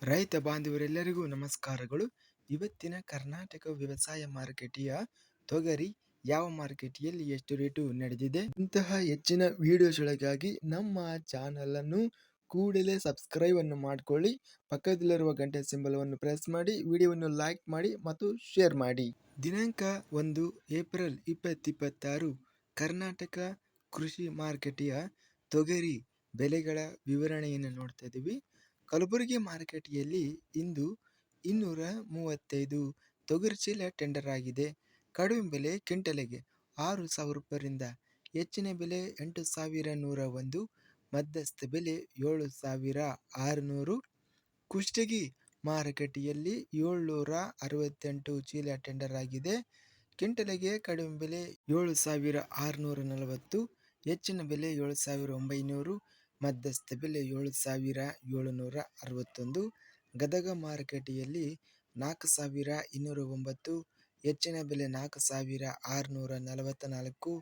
ರೈತ ಬಾಂಧವರೆಲ್ಲರಿಗೂ ನಮಸ್ಕಾರಗಳು. ಇವತ್ತಿನ ಕರ್ನಾಟಕ ವ್ಯವಸಾಯ ಮಾರುಕಟ್ಟೆಯ ತೊಗರಿ ಯಾವ ಮಾರುಕಟ್ಟೆಯಲ್ಲಿ ಎಷ್ಟು ರೇಟು ನಡೆದಿದೆ, ಇಂತಹ ಹೆಚ್ಚಿನ ವಿಡಿಯೋಸ್ಗಳಿಗಾಗಿ ನಮ್ಮ ಚಾನಲ್ ಅನ್ನು ಕೂಡಲೇ ಸಬ್ಸ್ಕ್ರೈಬ್ ಅನ್ನು ಮಾಡಿಕೊಳ್ಳಿ. ಪಕ್ಕದಲ್ಲಿರುವ ಗಂಟೆ ಸಿಂಬಲವನ್ನು ಪ್ರೆಸ್ ಮಾಡಿ, ವಿಡಿಯೋವನ್ನು ಲೈಕ್ ಮಾಡಿ ಮತ್ತು ಶೇರ್ ಮಾಡಿ. ದಿನಾಂಕ 1 ಏಪ್ರಿಲ್ 2026 ಕರ್ನಾಟಕ ಕೃಷಿ ಮಾರುಕಟ್ಟೆಯ ತೊಗರಿ ಬೆಲೆಗಳ ವಿವರಣೆಯನ್ನು ನೋಡ್ತಾ ಇದ್ದೀವಿ. ಕಲಬುರಗಿ ಮಾರುಕಟ್ಟೆಯಲ್ಲಿ ಇಂದು 235 ತೊಗರಿ ಚೀಲ ಟೆಂಡರ್ ಆಗಿದೆ. ಕಡಿಮೆ ಬೆಲೆ ಕ್ವಿಂಟಲಿಗೆ 6,000 ರೂಪಾಯಿಯಿಂದ ಹೆಚ್ಚಿನ ಬೆಲೆ 8,101, ಮಧ್ಯಸ್ಥ ಬೆಲೆ 7,600. ಕುಷ್ಟಗಿ ಮಾರುಕಟ್ಟೆಯಲ್ಲಿ 768 ಚೀಲ ಟೆಂಡರ್ ಆಗಿದೆ. ಕ್ವಿಂಟಲಿಗೆ ಕಡಿಮೆ ಬೆಲೆ 7,640, ಹೆಚ್ಚಿನ ಬೆಲೆ 7,900, ಮಧ್ಯಸ್ಥ ಬೆಲೆ 7,761. ಗದಗ ಮಾರುಕಟ್ಟೆಯಲ್ಲಿ 4,209, ಹೆಚ್ಚಿನ ಬೆಲೆ 4,644,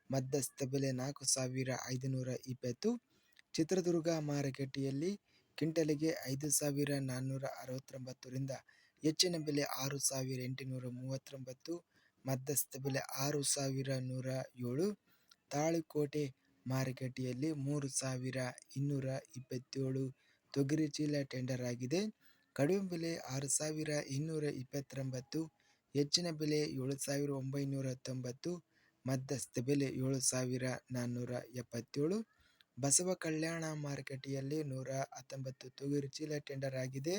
ಮಧ್ಯಸ್ಥ ಬೆಲೆ 4,520. ಚಿತ್ರದುರ್ಗ ಮಾರುಕಟ್ಟೆಯಲ್ಲಿ ಕ್ವಿಂಟಲಿಗೆ 5,469ರಿಂದ ಹೆಚ್ಚಿನ ಬೆಲೆ 6,839, ಮಧ್ಯಸ್ಥ ಬೆಲೆ 6,107. ತಾಳಿಕೋಟೆ ಮಾರುಕಟ್ಟೆಯಲ್ಲಿ 3,227 ತೊಗರಿ ಚೀಲ ಟೆಂಡರ್ ಆಗಿದೆ. ಕಡಿಮೆ ಬೆಲೆ 6,229, ಹೆಚ್ಚಿನ ಬೆಲೆ 7,990, ಮಧ್ಯಸ್ಥ ಬೆಲೆ 7,477. ಬಸವ ಕಲ್ಯಾಣ ಮಾರುಕಟ್ಟೆಯಲ್ಲಿ 119 ತೊಗರಿ ಚೀಲ ಟೆಂಡರ್ ಆಗಿದೆ.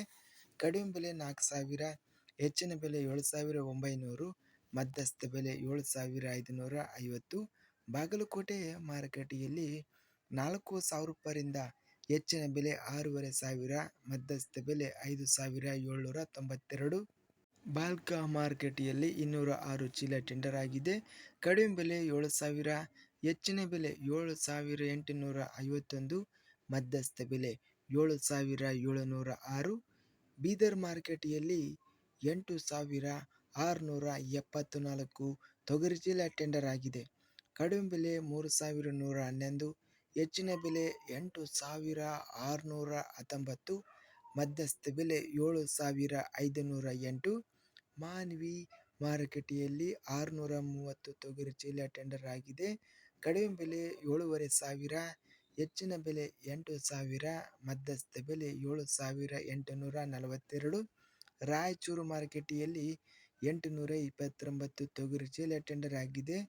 ಕಡಿಮೆ ಬೆಲೆ 4,000, ಹೆಚ್ಚಿನ ಬೆಲೆ 7,900, ಮಧ್ಯಸ್ಥ ಬೆಲೆ 7,550. ಬಾಗಲಕೋಟೆ ಮಾರುಕಟ್ಟೆಯಲ್ಲಿ 4,000 ರೂಪಾಯಿಯಿಂದ ಹೆಚ್ಚಿನ ಬೆಲೆ 6,500, ಮಧ್ಯಸ್ಥ ಬೆಲೆ 5,792. ಬಾಲ್ಕ ಮಾರುಕಟ್ಟೆಯಲ್ಲಿ 206 ಚೀಲ ಟೆಂಡರ್ ಆಗಿದೆ. ಕಡಿಮೆ ಬೆಲೆ 7,000, ಹೆಚ್ಚಿನ ಬೆಲೆ 7,851, ಮಧ್ಯಸ್ಥ ಬೆಲೆ 7,706. ಬೀದರ್ ಮಾರುಕಟ್ಟೆಯಲ್ಲಿ 8,674 ತೊಗರಿ ಚೀಲ ಟೆಂಡರ್ ಆಗಿದೆ. ಕಡಿಮೆ ಬೆಲೆ 3,111, ಹೆಚ್ಚಿನ ಬೆಲೆ 8,619, ಮಧ್ಯಸ್ಥ ಬೆಲೆ 7,508. ಮಾನ್ವಿ ಮಾರುಕಟ್ಟೆಯಲ್ಲಿ 630 ತೊಗರಿ ಚೀಲ ಟೆಂಡರ್ ಆಗಿದೆ. ಕಡಿಮೆ ಬೆಲೆ 7,500, ಹೆಚ್ಚಿನ ಬೆಲೆ 8,000, ಮಧ್ಯಸ್ಥ ಬೆಲೆ 7,842. ರಾಯಚೂರು ಮಾರುಕಟ್ಟೆಯಲ್ಲಿ 829 ತೊಗರಿ ಚೀಲ ಟೆಂಡರ್ ಆಗಿದೆ.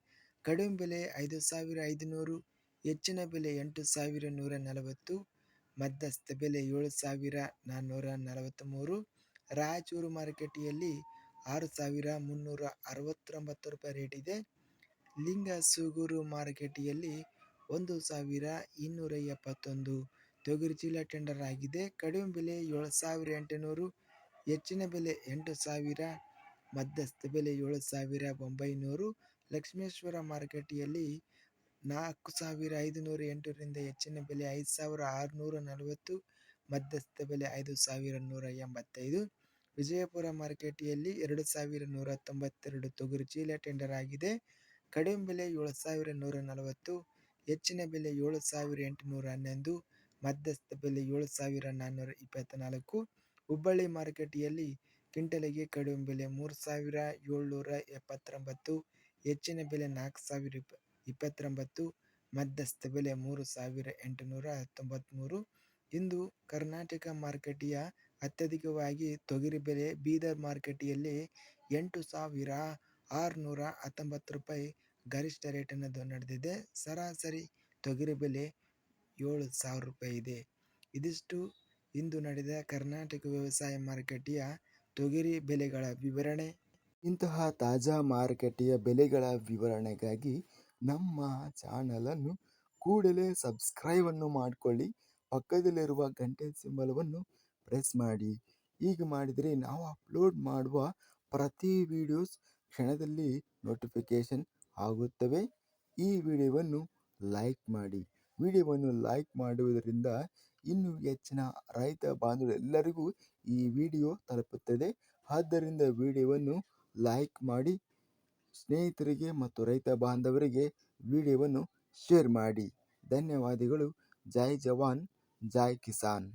ಕಡಿಮೆ ಬೆಲೆ 5,500, ಹೆಚ್ಚಿನ ಬೆಲೆ 8,140, ಮಧ್ಯಸ್ಥ ಬೆಲೆ 7,443. ರಾಯಚೂರು ಮಾರುಕಟ್ಟೆಯಲ್ಲಿ 6,369 ರೂಪಾಯಿ ರೇಟ್ ಇದೆ. ಲಿಂಗಸೂಗೂರು ಮಾರುಕಟ್ಟೆಯಲ್ಲಿ 1,271 ತೊಗರಿ ಚೀಲ ಟೆಂಡರ್ ಆಗಿದೆ. ಕಡಿಮೆ ಬೆಲೆ 7,800, ಹೆಚ್ಚಿನ ಬೆಲೆ 8,000, ಮಧ್ಯಸ್ಥ ಬೆಲೆ 7,900. ಲಕ್ಷ್ಮೇಶ್ವರ ಮಾರುಕಟ್ಟೆಯಲ್ಲಿ 4,508ರಿಂದ ಹೆಚ್ಚಿನ ಬೆಲೆ 5,640, ಮಧ್ಯಸ್ಥ ಬೆಲೆ 5,185. ವಿಜಯಪುರ ಮಾರುಕಟ್ಟೆಯಲ್ಲಿ 2,192 ತೊಗರಿ ಚೀಲ ಟೆಂಡರ್ ಆಗಿದೆ. ಕಡಿಮೆ ಬೆಲೆ 7,140, ಹೆಚ್ಚಿನ ಬೆಲೆ 7,811, ಮಧ್ಯಸ್ಥ ಬೆಲೆ 7,424. ಹುಬ್ಬಳ್ಳಿ ಮಾರುಕಟ್ಟೆಯಲ್ಲಿ ಕ್ವಿಂಟಲಿಗೆ ಕಡಿಮೆ ಬೆಲೆ 3,779, ಹೆಚ್ಚಿನ ಬೆಲೆ 4,029, ಮಧ್ಯಸ್ಥ ಬೆಲೆ 3,893. ಇಂದು ಕರ್ನಾಟಕ ಮಾರುಕಟ್ಟೆಯ ಅತ್ಯಧಿಕವಾಗಿ ತೊಗರಿ ಬೆಲೆ ಬೀದರ್ ಮಾರುಕಟ್ಟೆಯಲ್ಲಿ 8,619 ರೂಪಾಯಿ ಗರಿಷ್ಠ ರೇಟನ್ನು ನಡೆದಿದೆ. ಸರಾಸರಿ ತೊಗರಿ ಬೆಲೆ 7,000 ರೂಪಾಯಿ ಇದೆ. ಇದಿಷ್ಟು ಇಂದು ನಡೆದ ಕರ್ನಾಟಕ ವ್ಯವಸಾಯ ಮಾರುಕಟ್ಟೆಯ ತೊಗರಿ ಬೆಲೆಗಳ ವಿವರಣೆ. ಇಂತಹ ತಾಜಾ ಮಾರುಕಟ್ಟೆಯ ಬೆಲೆಗಳ ವಿವರಣೆಗಾಗಿ ನಮ್ಮ ಚಾನಲನ್ನು ಕೂಡಲೇ ಸಬ್ಸ್ಕ್ರೈಬ್ ಅನ್ನು ಮಾಡಿಕೊಳ್ಳಿ. ಪಕ್ಕದಲ್ಲಿರುವ ಗಂಟೆ ಸಿಂಬಲವನ್ನು ಪ್ರೆಸ್ ಮಾಡಿ. ಹೀಗೆ ಮಾಡಿದರೆ ನಾವು ಅಪ್ಲೋಡ್ ಮಾಡುವ ಪ್ರತಿ ವಿಡಿಯೋಸ್ ಕ್ಷಣದಲ್ಲಿ ನೋಟಿಫಿಕೇಶನ್ ಆಗುತ್ತವೆ. ಈ ವಿಡಿಯೋವನ್ನು ಲೈಕ್ ಮಾಡಿ. ವಿಡಿಯೋವನ್ನು ಲೈಕ್ ಮಾಡುವುದರಿಂದ ಇನ್ನೂ ಹೆಚ್ಚಿನ ರೈತ ಬಾಂಧವರೆಲ್ಲರಿಗೂ ಈ ವಿಡಿಯೋ ತಲುಪುತ್ತದೆ. ಆದ್ದರಿಂದ ವಿಡಿಯೋವನ್ನು ಲೈಕ್ ಮಾಡಿ, ಸ್ನೇಹಿತರಿಗೆ ಮತ್ತು ರೈತ ಬಾಂಧವರಿಗೆ ವಿಡಿಯೋವನ್ನು ಶೇರ್ ಮಾಡಿ. ಧನ್ಯವಾದಗಳು. ಜೈ ಜವಾನ್, ಜೈ ಕಿಸಾನ್.